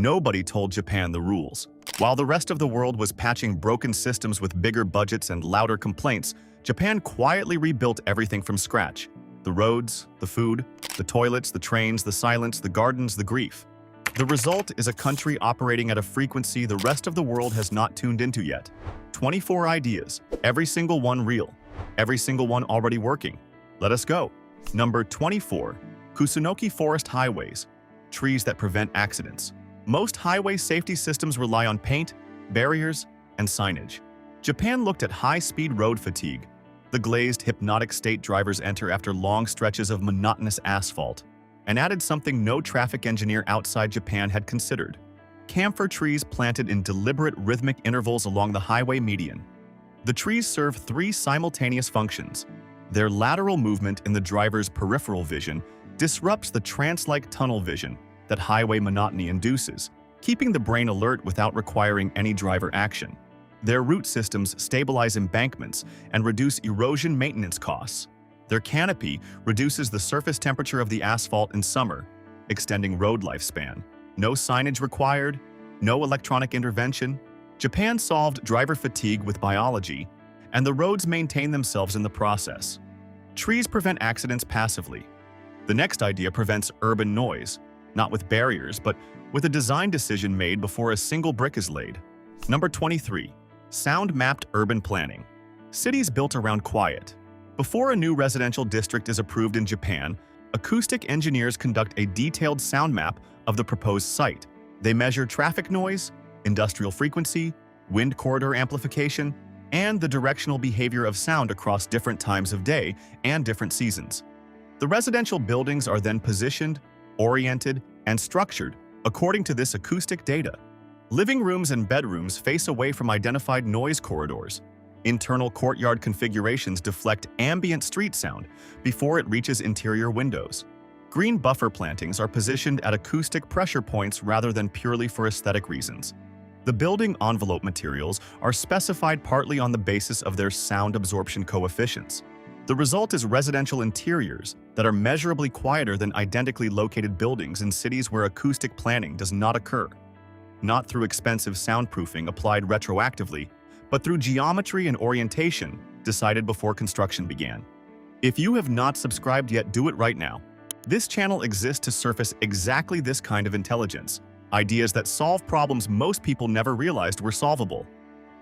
Nobody told Japan the rules. While the rest of the world was patching broken systems with bigger budgets and louder complaints, Japan quietly rebuilt everything from scratch. The roads, the food, the toilets, the trains, the silence, the gardens, the grief. The result is a country operating at a frequency the rest of the world has not tuned into yet. 24 ideas, every single one real, every single one already working. Let us go. Number 24. Kusunoki Forest Highways. Trees that prevent accidents. Most highway safety systems rely on paint, barriers, and signage. Japan looked at high-speed road fatigue. The glazed, hypnotic state drivers enter after long stretches of monotonous asphalt, and added something no traffic engineer outside Japan had considered. Camphor trees planted in deliberate rhythmic intervals along the highway median. The trees serve three simultaneous functions. Their lateral movement in the driver's peripheral vision disrupts the trance-like tunnel vision that highway monotony induces, keeping the brain alert without requiring any driver action. Their root systems stabilize embankments and reduce erosion maintenance costs. Their canopy reduces the surface temperature of the asphalt in summer, extending road lifespan. No signage required, no electronic intervention. Japan solved driver fatigue with biology, and the roads maintain themselves in the process. Trees prevent accidents passively. The next idea prevents urban noise, not with barriers, but with a design decision made before a single brick is laid. Number 23. Sound-mapped urban planning. Cities built around quiet. Before a new residential district is approved in Japan, acoustic engineers conduct a detailed sound map of the proposed site. They measure traffic noise, industrial frequency, wind corridor amplification, and the directional behavior of sound across different times of day and different seasons. The residential buildings are then positioned, oriented, and structured according to this acoustic data. Living rooms and bedrooms face away from identified noise corridors. Internal courtyard configurations deflect ambient street sound before it reaches interior windows. Green buffer plantings are positioned at acoustic pressure points rather than purely for aesthetic reasons. The building envelope materials are specified partly on the basis of their sound absorption coefficients. The result is residential interiors that are measurably quieter than identically located buildings in cities where acoustic planning does not occur. Not through expensive soundproofing applied retroactively, but through geometry and orientation decided before construction began. If you have not subscribed yet, do it right now. This channel exists to surface exactly this kind of intelligence, ideas that solve problems most people never realized were solvable.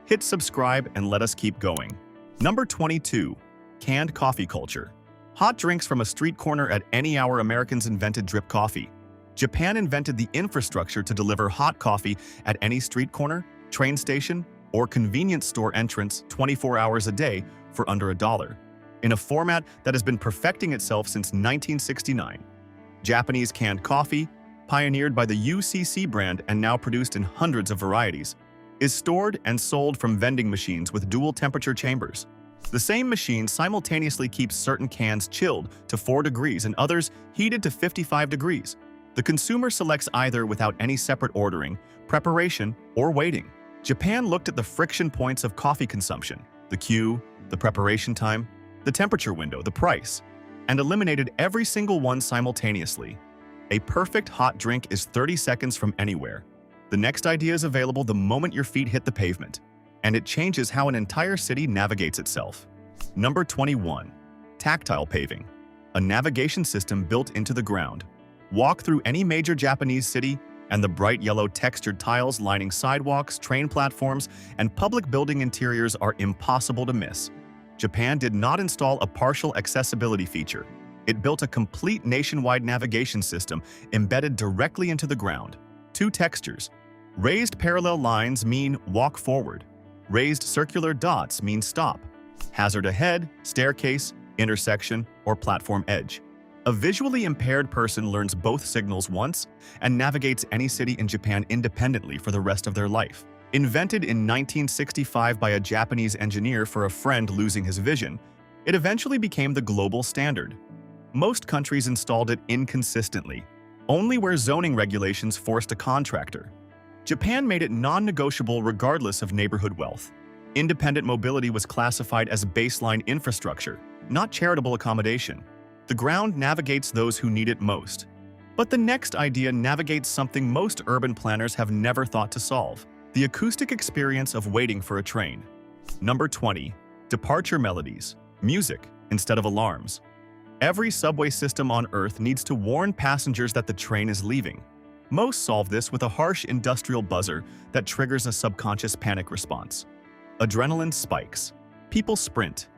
Hit subscribe and let us keep going. Number 22. Canned coffee culture. Hot drinks from a street corner at any hour. Americans invented drip coffee. Japan invented the infrastructure to deliver hot coffee at any street corner, train station, or convenience store entrance 24 hours a day for under $1, in a format that has been perfecting itself since 1969. Japanese canned coffee, pioneered by the UCC brand and now produced in hundreds of varieties, is stored and sold from vending machines with dual temperature chambers. The same machine simultaneously keeps certain cans chilled to 4 degrees and others heated to 55 degrees. The consumer selects either without any separate ordering, preparation, or waiting. Japan looked at the friction points of coffee consumption, the queue, the preparation time, the temperature window, the price, and eliminated every single one simultaneously. A perfect hot drink is 30 seconds from anywhere. The next idea is available the moment your feet hit the pavement, and it changes how an entire city navigates itself. Number 21. Tactile paving. A navigation system built into the ground. Walk through any major Japanese city, and the bright yellow textured tiles lining sidewalks, train platforms, and public building interiors are impossible to miss. Japan did not install a partial accessibility feature. It built a complete nationwide navigation system embedded directly into the ground. 2 textures. Raised parallel lines mean walk forward. Raised circular dots mean stop. Hazard ahead, staircase, intersection, or platform edge. A visually impaired person learns both signals once and navigates any city in Japan independently for the rest of their life. Invented in 1965 by a Japanese engineer for a friend losing his vision, it eventually became the global standard. Most countries installed it inconsistently, only where zoning regulations forced a contractor. Japan made it non-negotiable regardless of neighborhood wealth. Independent mobility was classified as baseline infrastructure, not charitable accommodation. The ground navigates those who need it most. But the next idea navigates something most urban planners have never thought to solve: the acoustic experience of waiting for a train. Number 20. Departure melodies. Music instead of alarms. Every subway system on Earth needs to warn passengers that the train is leaving. Most solve this with a harsh industrial buzzer that triggers a subconscious panic response. Adrenaline spikes. People sprint.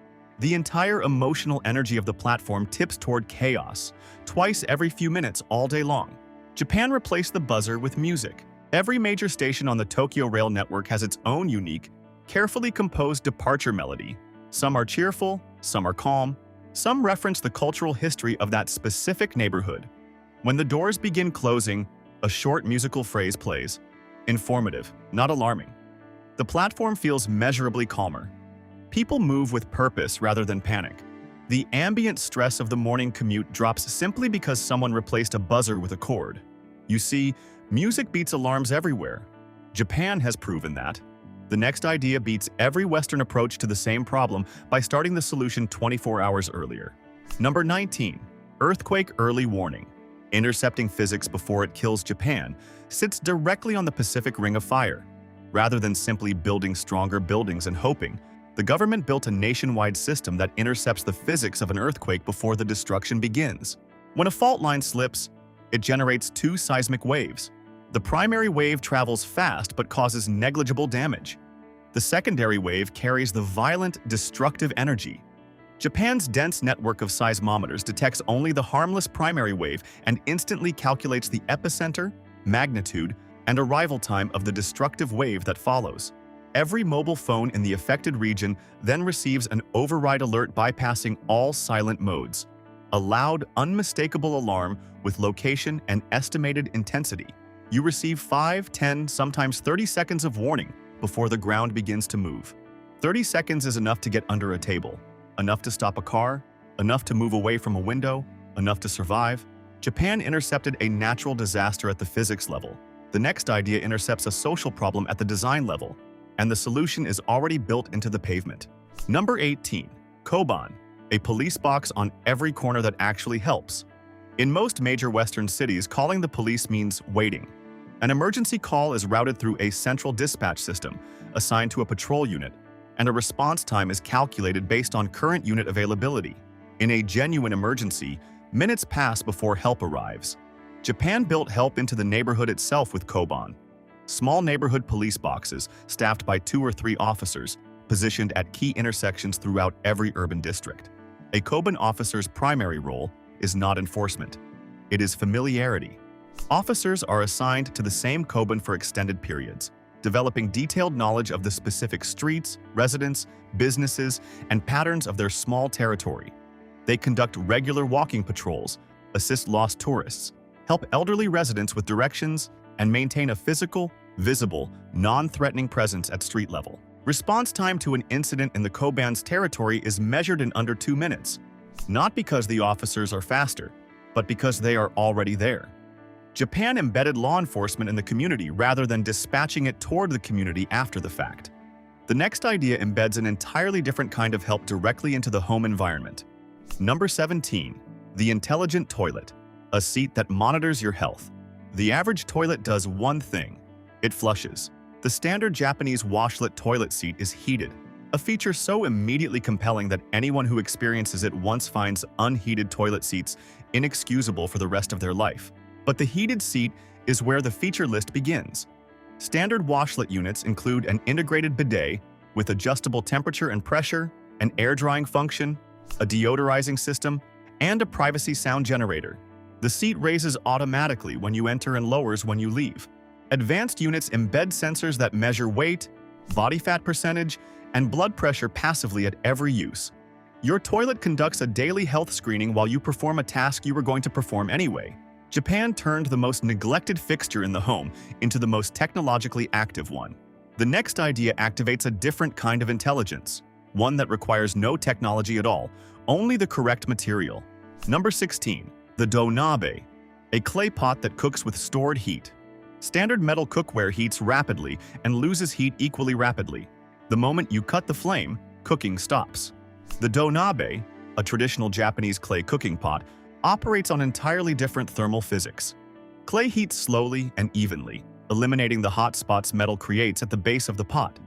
The entire emotional energy of the platform tips toward chaos, twice every few minutes all day long. Japan replaced the buzzer with music. Every major station on the Tokyo Rail network has its own unique, carefully composed departure melody. Some are cheerful, some are calm, some reference the cultural history of that specific neighborhood. When the doors begin closing, a short musical phrase plays. Informative, not alarming. The platform feels measurably calmer. People move with purpose rather than panic. The ambient stress of the morning commute drops simply because someone replaced a buzzer with a cord. You see, music beats alarms everywhere. Japan has proven that. The next idea beats every Western approach to the same problem by starting the solution 24 hours earlier. Number 19. Earthquake early warning. Intercepting physics before it kills Japan sits directly on the Pacific Ring of Fire. Rather than simply building stronger buildings and hoping, the government built a nationwide system that intercepts the physics of an earthquake before the destruction begins. When a fault line slips, it generates two seismic waves. The primary wave travels fast but causes negligible damage. The secondary wave carries the violent, destructive energy. Japan's dense network of seismometers detects only the harmless primary wave and instantly calculates the epicenter, magnitude, and arrival time of the destructive wave that follows. Every mobile phone in the affected region then receives an override alert bypassing all silent modes. A loud, unmistakable alarm with location and estimated intensity. You receive 5, 10, sometimes 30 seconds of warning before the ground begins to move. 30 seconds is enough to get under a table, enough to stop a car, enough to move away from a window, enough to survive. Japan intercepted a natural disaster at the physics level. The next idea intercepts a social problem at the design level, and the solution is already built into the pavement. Number 18. Koban, a police box on every corner that actually helps. In most major Western cities, calling the police means waiting. An emergency call is routed through a central dispatch system assigned to a patrol unit, and a response time is calculated based on current unit availability. In a genuine emergency, minutes pass before help arrives. Japan built help into the neighborhood itself with Koban. Small neighborhood police boxes, staffed by 2 or 3 officers, positioned at key intersections throughout every urban district. A Koban officer's primary role is not enforcement. It is familiarity. Officers are assigned to the same Koban for extended periods, developing detailed knowledge of the specific streets, residents, businesses, and patterns of their small territory. They conduct regular walking patrols, assist lost tourists, help elderly residents with directions, and maintain a physical, visible, non-threatening presence at street level. Response time to an incident in the Koban's territory is measured in under 2 minutes, not because the officers are faster, but because they are already there. Japan embedded law enforcement in the community rather than dispatching it toward the community after the fact. The next idea embeds an entirely different kind of help directly into the home environment. Number 17. The intelligent toilet, a seat that monitors your health. The average toilet does one thing: it flushes. The standard Japanese washlet toilet seat is heated, a feature so immediately compelling that anyone who experiences it once finds unheated toilet seats inexcusable for the rest of their life. But the heated seat is where the feature list begins. Standard washlet units include an integrated bidet with adjustable temperature and pressure, an air drying function, a deodorizing system, and a privacy sound generator. The seat raises automatically when you enter and lowers when you leave. Advanced units embed sensors that measure weight, body fat percentage, and blood pressure passively at every use. Your toilet conducts a daily health screening while you perform a task you were going to perform anyway. Japan turned the most neglected fixture in the home into the most technologically active one. The next idea activates a different kind of intelligence, one that requires no technology at all, only the correct material. Number 16. The donabe, a clay pot that cooks with stored heat. Standard metal cookware heats rapidly and loses heat equally rapidly. The moment you cut the flame, cooking stops. The donabe, a traditional Japanese clay cooking pot, operates on entirely different thermal physics. Clay heats slowly and evenly, eliminating the hot spots metal creates at the base of the pot.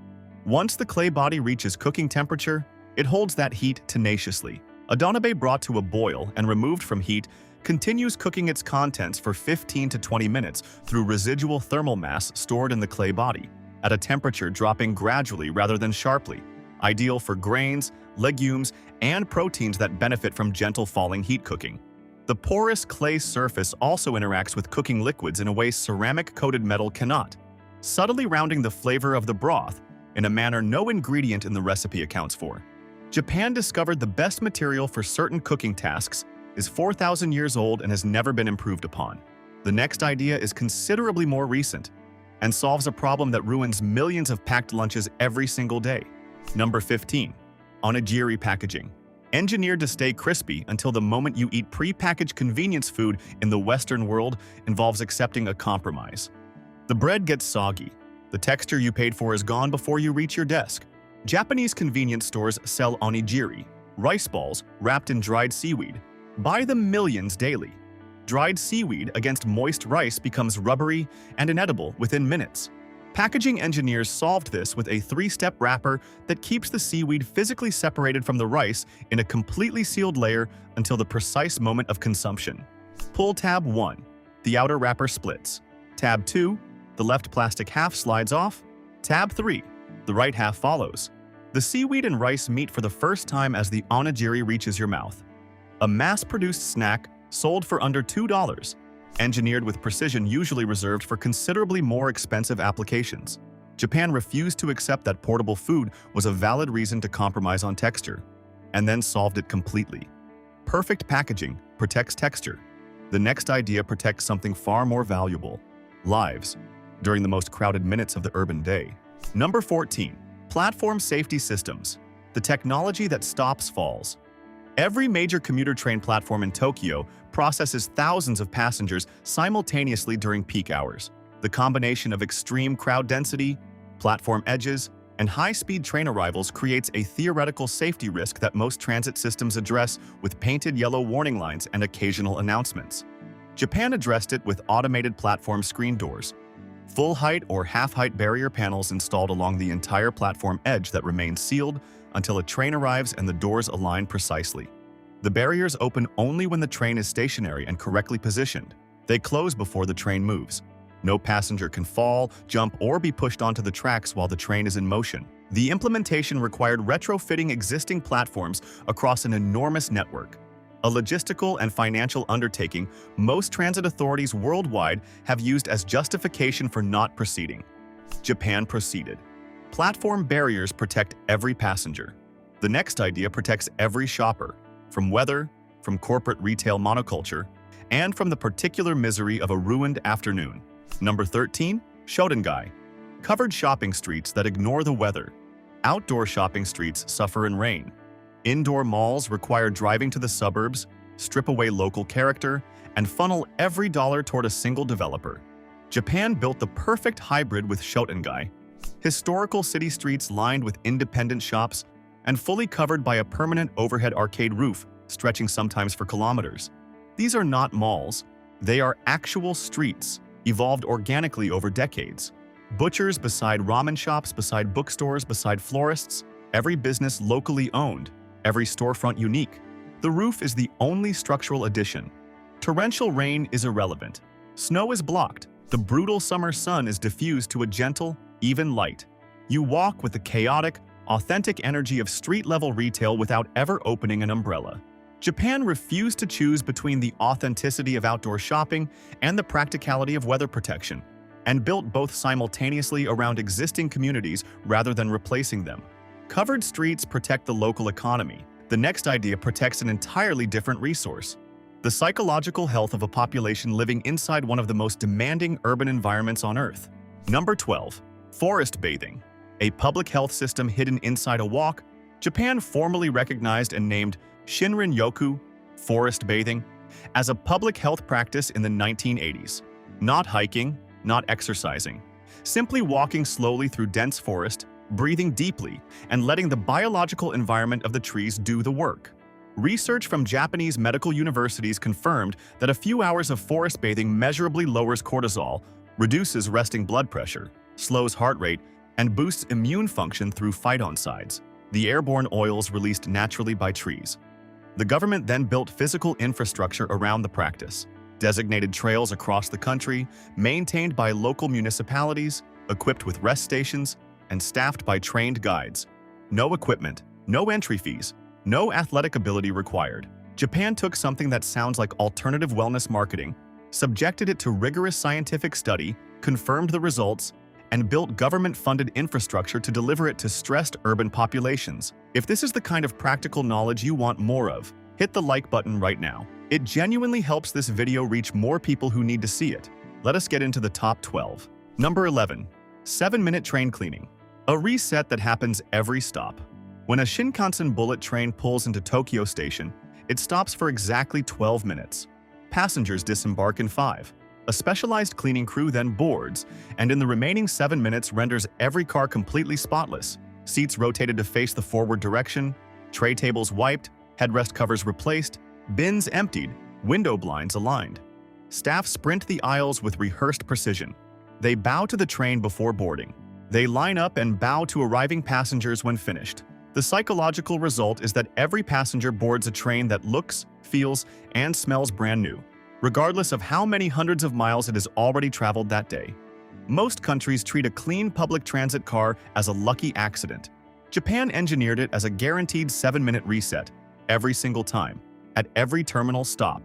Once the clay body reaches cooking temperature, it holds that heat tenaciously. Adobe brought to a boil and removed from heat continues cooking its contents for 15 to 20 minutes through residual thermal mass stored in the clay body, at a temperature dropping gradually rather than sharply, ideal for grains, legumes, and proteins that benefit from gentle falling heat cooking. The porous clay surface also interacts with cooking liquids in a way ceramic-coated metal cannot, subtly rounding the flavor of the broth in a manner no ingredient in the recipe accounts for. Japan discovered the best material for certain cooking tasks is 4,000 years old and has never been improved upon. The next idea is considerably more recent and solves a problem that ruins millions of packed lunches every single day. Number 15. Onigiri packaging. Engineered to stay crispy until the moment you eat pre-packaged convenience food in the Western world involves accepting a compromise. The bread gets soggy. The texture you paid for is gone before you reach your desk. Japanese convenience stores sell onigiri, rice balls wrapped in dried seaweed. By the millions daily. Dried seaweed against moist rice becomes rubbery and inedible within minutes. Packaging engineers solved this with a 3-step wrapper that keeps the seaweed physically separated from the rice in a completely sealed layer until the precise moment of consumption. Pull tab 1. The outer wrapper splits. Tab 2. The left plastic half slides off. Tab 3. The right half follows. The seaweed and rice meet for the first time as the onigiri reaches your mouth. A mass-produced snack sold for under $2, engineered with precision usually reserved for considerably more expensive applications. Japan refused to accept that portable food was a valid reason to compromise on texture, and then solved it completely. Perfect packaging protects texture. The next idea protects something far more valuable: lives, during the most crowded minutes of the urban day. Number 14. Platform safety systems. The technology that stops falls. Every major commuter train platform in Tokyo processes thousands of passengers simultaneously during peak hours. The combination of extreme crowd density, platform edges, and high-speed train arrivals creates a theoretical safety risk that most transit systems address with painted yellow warning lines and occasional announcements. Japan addressed it with automated platform screen doors, full-height or half-height barrier panels installed along the entire platform edge that remain sealed until a train arrives and the doors align precisely. The barriers open only when the train is stationary and correctly positioned. They close before the train moves. No passenger can fall, jump, or be pushed onto the tracks while the train is in motion. The implementation required retrofitting existing platforms across an enormous network. A logistical and financial undertaking most transit authorities worldwide have used as justification for not proceeding. Japan proceeded. Platform barriers protect every passenger. The next idea protects every shopper, from weather, from corporate retail monoculture, and from the particular misery of a ruined afternoon. Number 13. Shotengai. Covered shopping streets that ignore the weather. Outdoor shopping streets suffer in rain. Indoor malls require driving to the suburbs, strip away local character, and funnel every dollar toward a single developer. Japan built the perfect hybrid with Shotengai. Historical city streets lined with independent shops and fully covered by a permanent overhead arcade roof stretching sometimes for kilometers. These are not malls. They are actual streets, evolved organically over decades. Butchers beside ramen shops, beside bookstores, beside florists, every business locally owned, every storefront unique. The roof is the only structural addition. Torrential rain is irrelevant. Snow is blocked. The brutal summer sun is diffused to a gentle, even light. You walk with the chaotic, authentic energy of street-level retail without ever opening an umbrella. Japan refused to choose between the authenticity of outdoor shopping and the practicality of weather protection, and built both simultaneously around existing communities rather than replacing them. Covered streets protect the local economy. The next idea protects an entirely different resource: the psychological health of a population living inside one of the most demanding urban environments on Earth. Number 12. Forest bathing. A public health system hidden inside a walk, Japan formally recognized and named Shinrin-yoku, forest bathing, as a public health practice in the 1980s. Not hiking, not exercising. Simply walking slowly through dense forest, breathing deeply, and letting the biological environment of the trees do the work. Research from Japanese medical universities confirmed that a few hours of forest bathing measurably lowers cortisol, reduces resting blood pressure, slows heart rate, and boosts immune function through phytoncides, the airborne oils released naturally by trees. The government then built physical infrastructure around the practice, designated trails across the country, maintained by local municipalities, equipped with rest stations, and staffed by trained guides. No equipment, no entry fees, no athletic ability required. Japan took something that sounds like alternative wellness marketing, subjected it to rigorous scientific study, confirmed the results, and built government-funded infrastructure to deliver it to stressed urban populations. If this is the kind of practical knowledge you want more of, hit the like button right now. It genuinely helps this video reach more people who need to see it. Let us get into the top 12. Number 11. 7-minute train cleaning. A reset that happens every stop. When a Shinkansen bullet train pulls into Tokyo Station, it stops for exactly 12 minutes. Passengers disembark in 5. A specialized cleaning crew then boards, and in the remaining 7 minutes renders every car completely spotless. Seats rotated to face the forward direction, tray tables wiped, headrest covers replaced, bins emptied, window blinds aligned. Staff sprint the aisles with rehearsed precision. They bow to the train before boarding. They line up and bow to arriving passengers when finished. The psychological result is that every passenger boards a train that looks, feels, and smells brand new, regardless of how many hundreds of miles it has already traveled that day. Most countries treat a clean public transit car as a lucky accident. Japan engineered it as a guaranteed 7-minute reset, every single time, at every terminal stop.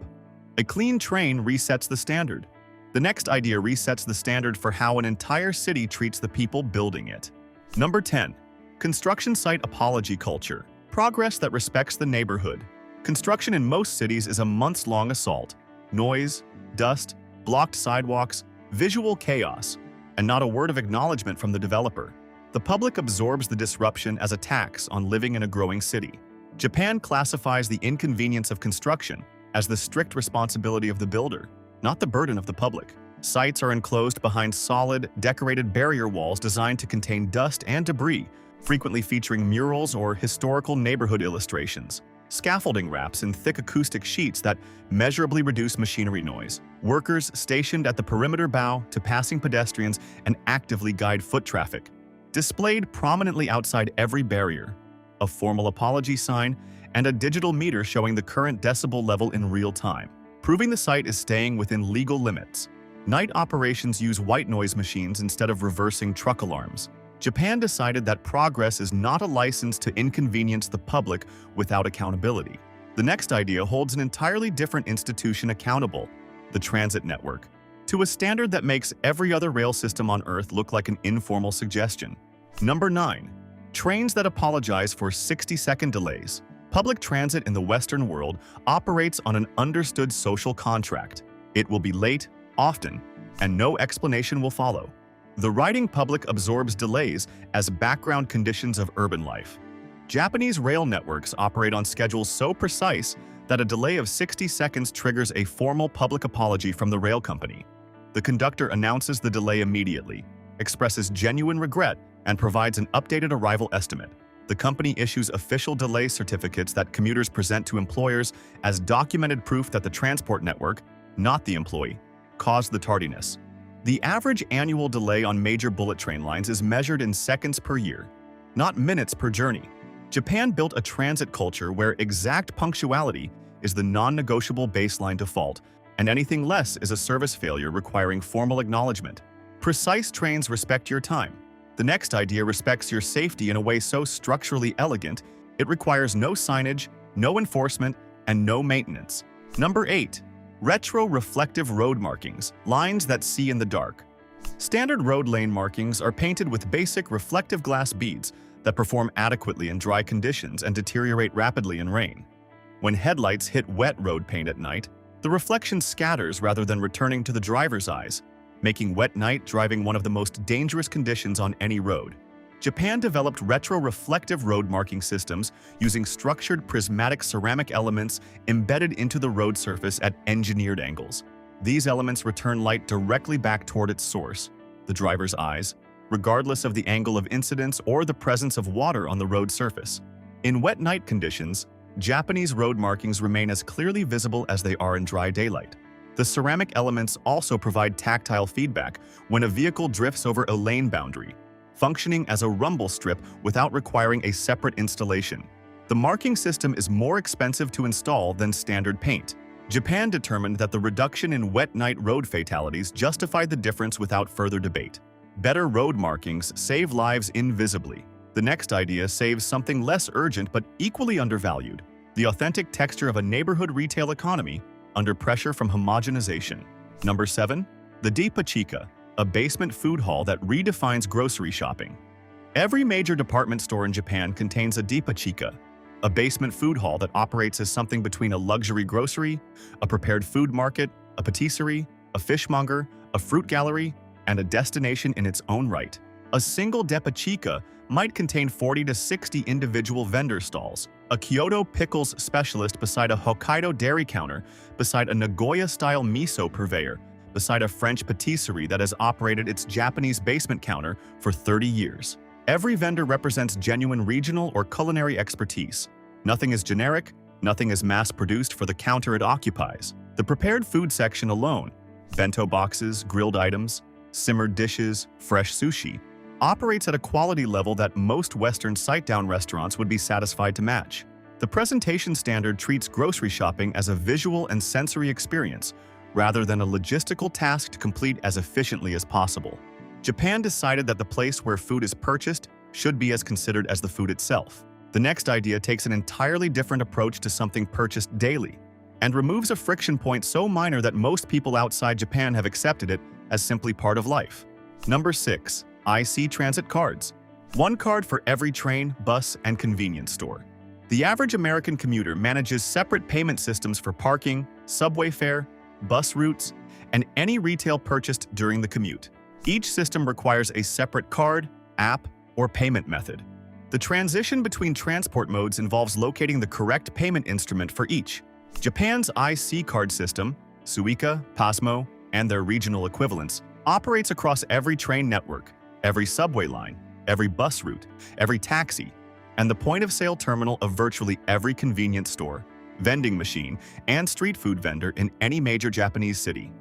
A clean train resets the standard. The next idea resets the standard for how an entire city treats the people building it. Number 10. Construction site apology culture. Progress that respects the neighborhood. Construction in most cities is a months-long assault. Noise, dust, blocked sidewalks, visual chaos, and not a word of acknowledgement from the developer. The public absorbs the disruption as a tax on living in a growing city. Japan classifies the inconvenience of construction as the strict responsibility of the builder, not the burden of the public. Sites are enclosed behind solid, decorated barrier walls designed to contain dust and debris, frequently featuring murals or historical neighborhood illustrations. Scaffolding wraps in thick acoustic sheets that measurably reduce machinery noise. Workers stationed at the perimeter bow to passing pedestrians and actively guide foot traffic. Displayed prominently outside every barrier, a formal apology sign, and a digital meter showing the current decibel level in real time, proving the site is staying within legal limits. Night operations use white noise machines instead of reversing truck alarms. Japan decided that progress is not a license to inconvenience the public without accountability. The next idea holds an entirely different institution accountable, the transit network, to a standard that makes every other rail system on Earth look like an informal suggestion. Number 9. Trains that apologize for 60-second delays. Public transit in the Western world operates on an understood social contract. It will be late, often, and no explanation will follow. The riding public absorbs delays as background conditions of urban life. Japanese rail networks operate on schedules so precise that a delay of 60 seconds triggers a formal public apology from the rail company. The conductor announces the delay immediately, expresses genuine regret, and provides an updated arrival estimate. The company issues official delay certificates that commuters present to employers as documented proof that the transport network, not the employee, caused the tardiness. The average annual delay on major bullet train lines is measured in seconds per year, not minutes per journey. Japan built a transit culture where exact punctuality is the non-negotiable baseline default, and anything less is a service failure requiring formal acknowledgement. Precise trains respect your time. The next idea respects your safety in a way so structurally elegant, it requires no signage, no enforcement, and no maintenance. Number 8. Retro-reflective road markings, lines that see in the dark. Standard road lane markings are painted with basic reflective glass beads that perform adequately in dry conditions and deteriorate rapidly in rain. When headlights hit wet road paint at night, the reflection scatters rather than returning to the driver's eyes, making wet night driving one of the most dangerous conditions on any road. Japan developed retro-reflective road marking systems using structured prismatic ceramic elements embedded into the road surface at engineered angles. These elements return light directly back toward its source, the driver's eyes, regardless of the angle of incidence or the presence of water on the road surface. In wet night conditions, Japanese road markings remain as clearly visible as they are in dry daylight. The ceramic elements also provide tactile feedback when a vehicle drifts over a lane boundary, functioning as a rumble strip without requiring a separate installation. The marking system is more expensive to install than standard paint. Japan determined that the reduction in wet night road fatalities justified the difference without further debate. Better road markings save lives invisibly. The next idea saves something less urgent but equally undervalued: the authentic texture of a neighborhood retail economy under pressure from homogenization. Number 7. The Deepachika, a basement food hall that redefines grocery shopping. Every major department store in Japan contains a Deepachika, a basement food hall that operates as something between a luxury grocery, a prepared food market, a patisserie, a fishmonger, a fruit gallery, and a destination in its own right. A single Deepachika might contain 40 to 60 individual vendor stalls, a Kyoto pickles specialist beside a Hokkaido dairy counter, beside a Nagoya-style miso purveyor, beside a French patisserie that has operated its Japanese basement counter for 30 years. Every vendor represents genuine regional or culinary expertise. Nothing is generic, nothing is mass-produced for the counter it occupies. The prepared food section alone, bento boxes, grilled items, simmered dishes, fresh sushi, operates at a quality level that most Western sit-down restaurants would be satisfied to match. The presentation standard treats grocery shopping as a visual and sensory experience, rather than a logistical task to complete as efficiently as possible. Japan decided that the place where food is purchased should be as considered as the food itself. The next idea takes an entirely different approach to something purchased daily, and removes a friction point so minor that most people outside Japan have accepted it as simply part of life. Number 6. IC transit cards. One card for every train, bus, and convenience store. The average American commuter manages separate payment systems for parking, subway fare, bus routes, and any retail purchased during the commute. Each system requires a separate card, app, or payment method. The transition between transport modes involves locating the correct payment instrument for each. Japan's IC card system, Suica, Pasmo, and their regional equivalents, operates across every train network, every subway line, every bus route, every taxi, and the point-of-sale terminal of virtually every convenience store, vending machine, and street food vendor in any major Japanese city.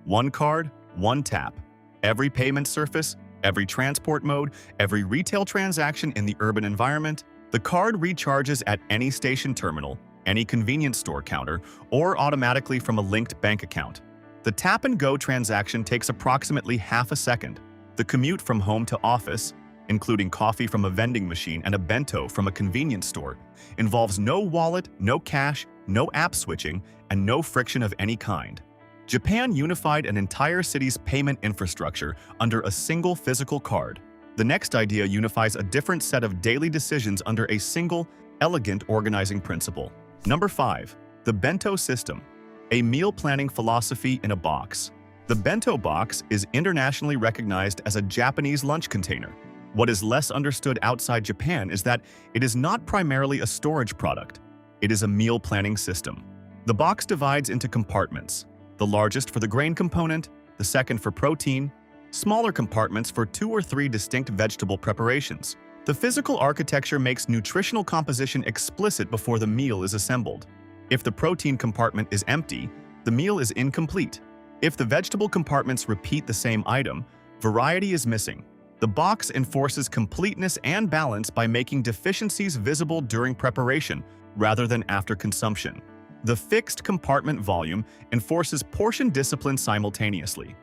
One card, one tap. Every payment surface, every transport mode, every retail transaction in the urban environment, the card recharges at any station terminal, any convenience store counter, or automatically from a linked bank account. The tap-and-go transaction takes approximately half a second. The commute from home to office, including coffee from a vending machine and a bento from a convenience store, involves no wallet, no cash, no app switching, and no friction of any kind. Japan unified an entire city's payment infrastructure under a single physical card. The next idea unifies a different set of daily decisions under a single, elegant organizing principle. Number 5. The bento system, a meal planning philosophy in a box. The bento box is internationally recognized as a Japanese lunch container. What is less understood outside Japan is that it is not primarily a storage product. It is a meal planning system. The box divides into compartments, the largest for the grain component, the second for protein, smaller compartments for 2 or 3 distinct vegetable preparations. The physical architecture makes nutritional composition explicit before the meal is assembled. If the protein compartment is empty, the meal is incomplete. If the vegetable compartments repeat the same item, variety is missing. The box enforces completeness and balance by making deficiencies visible during preparation rather than after consumption. The fixed compartment volume enforces portion discipline simultaneously.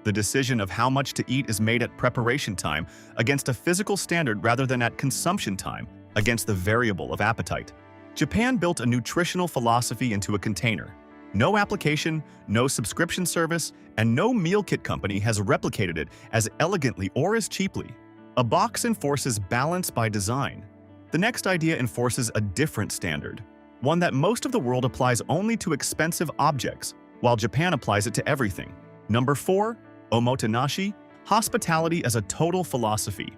The decision of how much to eat is made at preparation time against a physical standard rather than at consumption time against the variable of appetite. Japan built a nutritional philosophy into a container. No application, no subscription service, and no meal kit company has replicated it as elegantly or as cheaply. A box enforces balance by design. The next idea enforces a different standard, one that most of the world applies only to expensive objects, while Japan applies it to everything. Number 4. Omotenashi, hospitality as a total philosophy.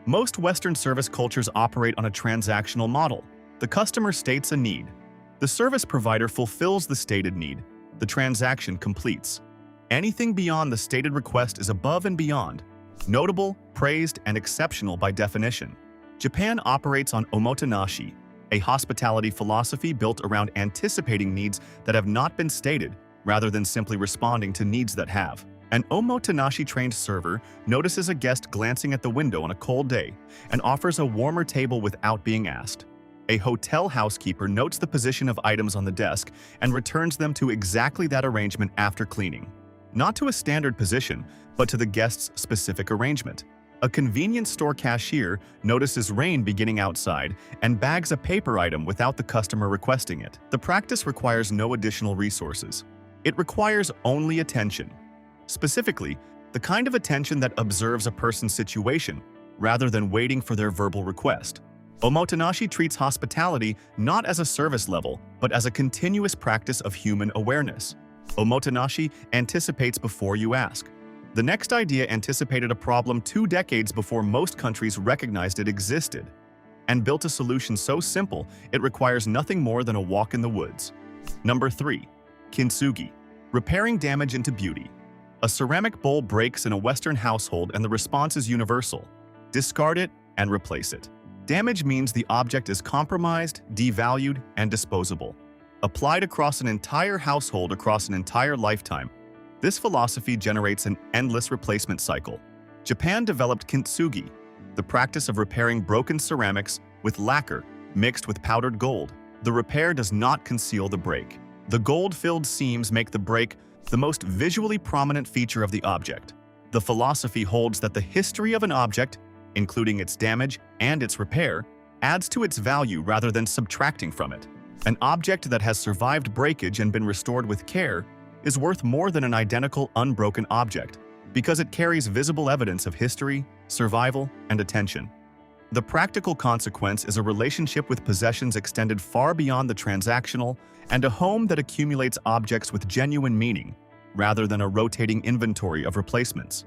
Most Western service cultures operate on a transactional model. The customer states a need. The service provider fulfills the stated need. The transaction completes. Anything beyond the stated request is above and beyond, notable, praised, and exceptional by definition. Japan operates on omotenashi, a hospitality philosophy built around anticipating needs that have not been stated, rather than simply responding to needs that have. An omotenashi-trained server notices a guest glancing at the window on a cold day and offers a warmer table without being asked. A hotel housekeeper notes the position of items on the desk and returns them to exactly that arrangement after cleaning. Not to a standard position, but to the guest's specific arrangement. A convenience store cashier notices rain beginning outside and bags a paper item without the customer requesting it. The practice requires no additional resources. It requires only attention. Specifically, the kind of attention that observes a person's situation, rather than waiting for their verbal request. Omotenashi treats hospitality not as a service level, but as a continuous practice of human awareness. Omotenashi anticipates before you ask. The next idea anticipated a problem 2 decades before most countries recognized it existed, and built a solution so simple it requires nothing more than a walk in the woods. Number 3. Kintsugi. Repairing damage into beauty. A ceramic bowl breaks in a Western household and the response is universal. Discard it and replace it. Damage means the object is compromised, devalued, and disposable. Applied across an entire household across an entire lifetime, this philosophy generates an endless replacement cycle. Japan developed kintsugi, the practice of repairing broken ceramics with lacquer mixed with powdered gold. The repair does not conceal the break. The gold-filled seams make the break the most visually prominent feature of the object. The philosophy holds that the history of an object, including its damage and its repair, adds to its value rather than subtracting from it. An object that has survived breakage and been restored with care is worth more than an identical, unbroken object because it carries visible evidence of history, survival, and attention. The practical consequence is a relationship with possessions extended far beyond the transactional and a home that accumulates objects with genuine meaning, rather than a rotating inventory of replacements.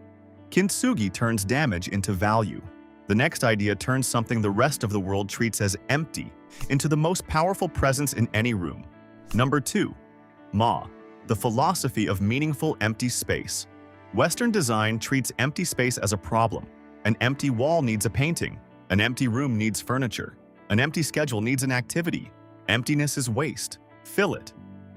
Kintsugi turns damage into value. The next idea turns something the rest of the world treats as empty into the most powerful presence in any room. Number 2. Ma. The philosophy of meaningful empty space. Western design treats empty space as a problem. An empty wall needs a painting. An empty room needs furniture. An empty schedule needs an activity. Emptiness is waste. Fill it.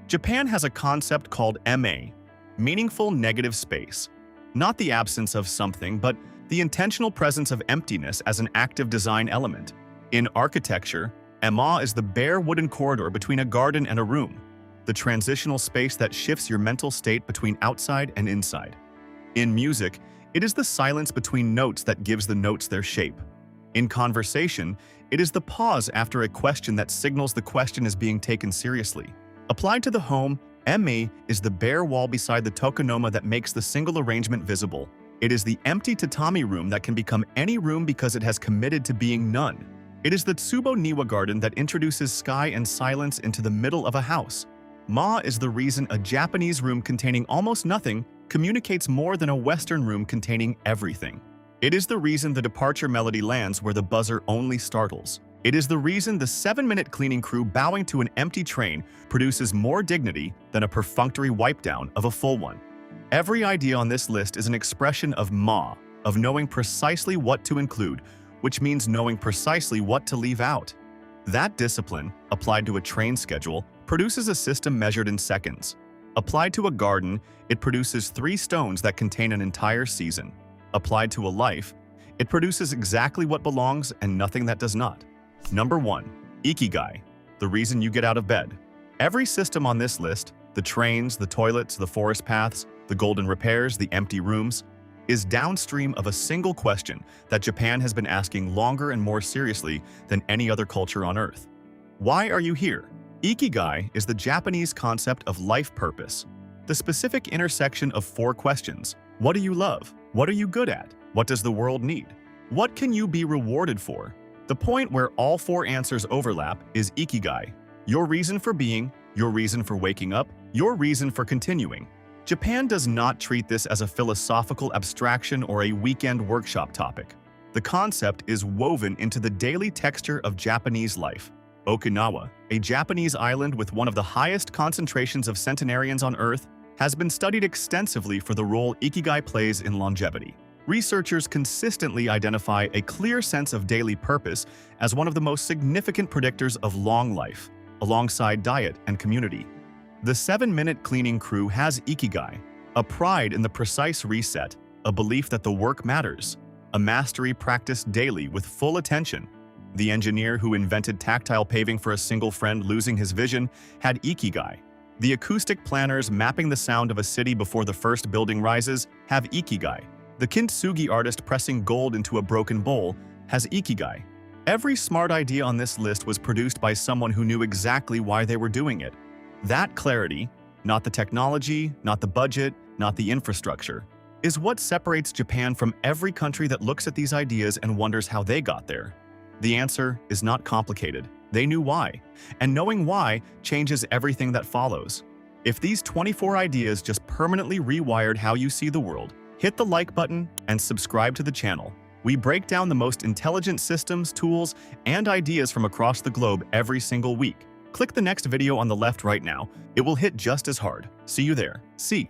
Japan has a concept called MA, meaningful negative space. Not the absence of something, but the intentional presence of emptiness as an active design element. In architecture, MA is the bare wooden corridor between a garden and a room, the transitional space that shifts your mental state between outside and inside. In music, it is the silence between notes that gives the notes their shape. In conversation, it is the pause after a question that signals the question is being taken seriously. Applied to the home, MA is the bare wall beside the tokonoma that makes the single arrangement visible. It is the empty tatami room that can become any room because it has committed to being none. It is the tsubo niwa garden that introduces sky and silence into the middle of a house. Ma is the reason a Japanese room containing almost nothing communicates more than a Western room containing everything. It is the reason the departure melody lands where the buzzer only startles. It is the reason the 7-minute cleaning crew bowing to an empty train produces more dignity than a perfunctory wipe-down of a full one. Every idea on this list is an expression of Ma, of knowing precisely what to include, which means knowing precisely what to leave out. That discipline, applied to a train schedule, produces a system measured in seconds. Applied to a garden, it produces 3 stones that contain an entire season. Applied to a life, it produces exactly what belongs and nothing that does not. Number 1. Ikigai, the reason you get out of bed. Every system on this list, the trains, the toilets, the forest paths, the golden repairs, the empty rooms, is downstream of a single question that Japan has been asking longer and more seriously than any other culture on Earth. Why are you here? Ikigai is the Japanese concept of life purpose, the specific intersection of 4 questions. What do you love? What are you good at? What does the world need? What can you be rewarded for? The point where all 4 answers overlap is ikigai, your reason for being, your reason for waking up, your reason for continuing. Japan does not treat this as a philosophical abstraction or a weekend workshop topic. The concept is woven into the daily texture of Japanese life. Okinawa, a Japanese island with one of the highest concentrations of centenarians on Earth, has been studied extensively for the role ikigai plays in longevity. Researchers consistently identify a clear sense of daily purpose as one of the most significant predictors of long life, alongside diet and community. The 7-minute cleaning crew has ikigai, a pride in the precise reset, a belief that the work matters, a mastery practiced daily with full attention. The engineer who invented tactile paving for a single friend losing his vision had ikigai. The acoustic planners mapping the sound of a city before the first building rises have ikigai. The kintsugi artist pressing gold into a broken bowl has ikigai. Every smart idea on this list was produced by someone who knew exactly why they were doing it. That clarity, not the technology, not the budget, not the infrastructure, is what separates Japan from every country that looks at these ideas and wonders how they got there. The answer is not complicated. They knew why, and knowing why changes everything that follows. If these 24 ideas just permanently rewired how you see the world, hit the like button and subscribe to the channel. We break down the most intelligent systems, tools, and ideas from across the globe every single week. Click the next video on the left right now. It will hit just as hard. See you there. See.